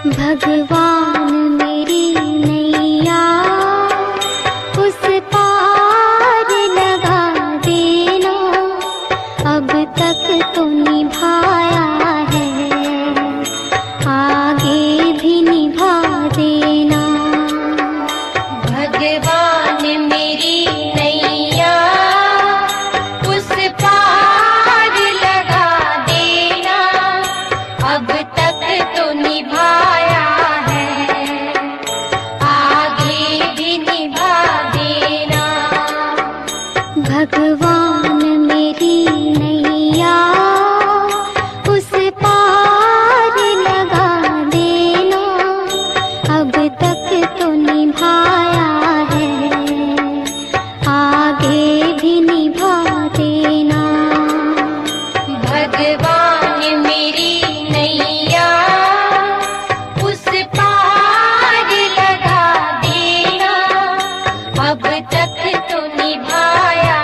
भगवान मेरी नैया उस पार लगा देना, अब तक तो निभाया है, आगे भी निभा देना। भगवान मेरी नैया उस पार लगा देना, अब तक तो निभाया भगवान मेरी नैया उस पार लगा देना, अब तक तो निभाया है, आगे भी निभा देना। भगवान मेरी नैया उस पार लगा देना, अब तक तो निभाया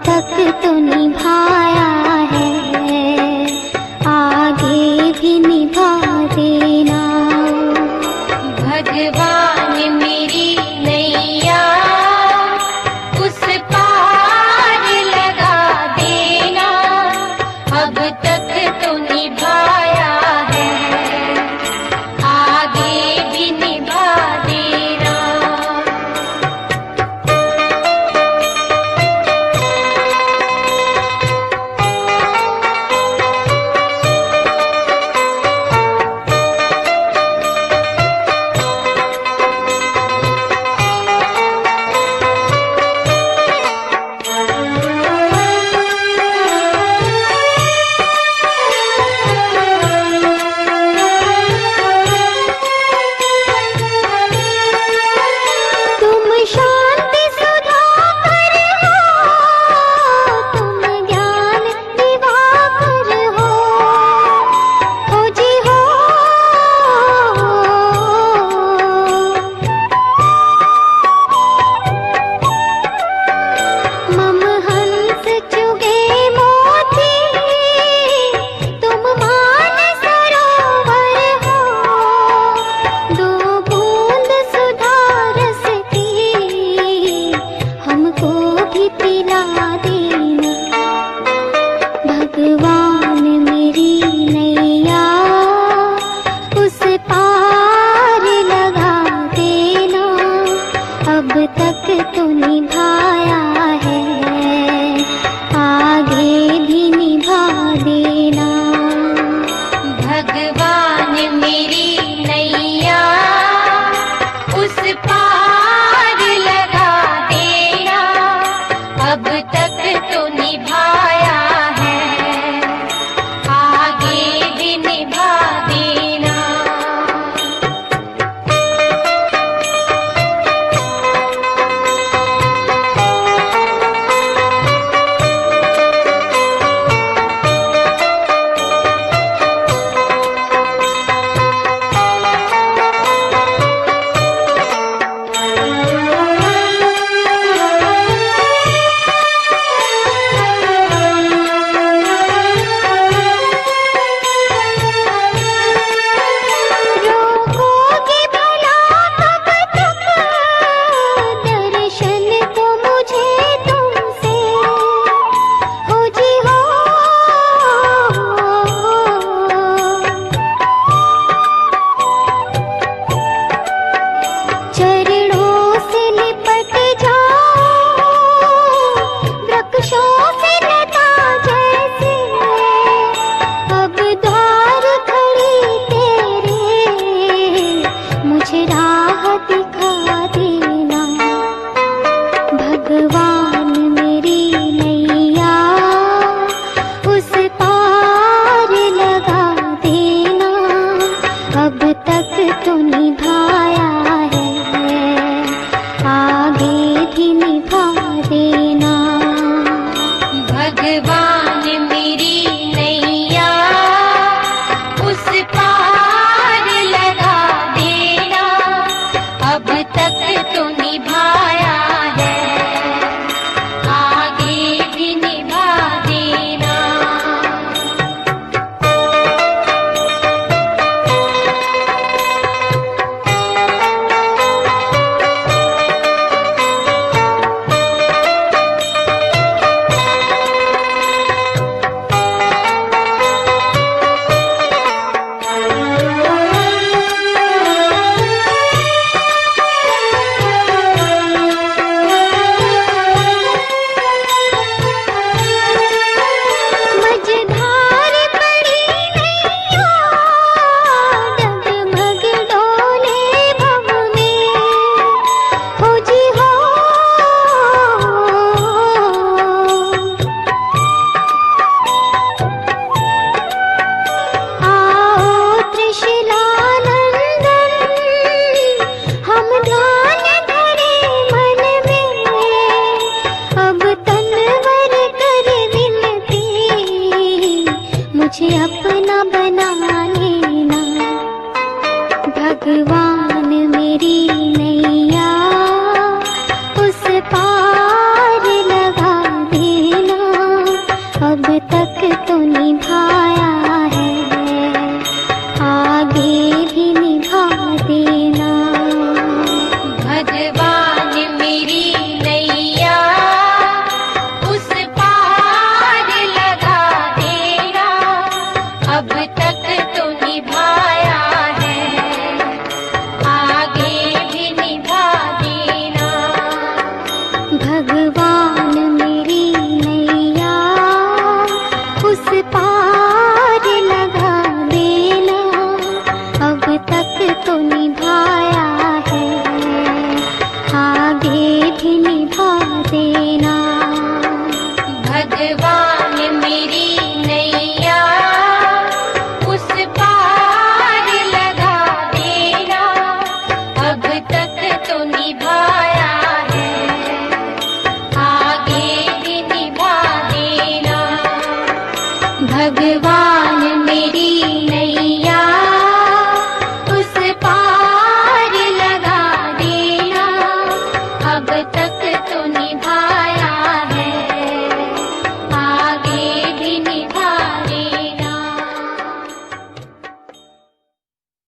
तक तो निभाया है, आगे भी निभा देना। भगवान मेरी नैया उस पार लगा देना, अब तक तो निभाया है, आगे भी निभा देना। अब तक तो निभाया है, आगे भी निभा देना। भगवान मेरी नैया उस पार लगा देना, अब तक तो निभाया है, आगे भी निभा देना। भगवान मेरी नैया उस पार लगा देना, अब तक तो निभाया है, आगे भी निभा देना। भगवान मेरी नैया उस पार लगा देना, अब तक तो निभाया है, आगे भी निभा देना। मुझे अपना बना लेना। भगवान मेरी नैया उस पार लगा देना, अब तक तो निभाया है, आगे भी निभा देना। भगवान मेरी नैया उस पार लगा देना, अब तक तो निभाया है, आगे भी निभा देना। भगवान मेरी नैया उस पार लगा देना, अब तक तो निभाया है, आगे भी निभा देना। भगवान मेरी नैया उस पार लगा देना, अब तक तो निभाया है, आगे भी निभा देना। भगवान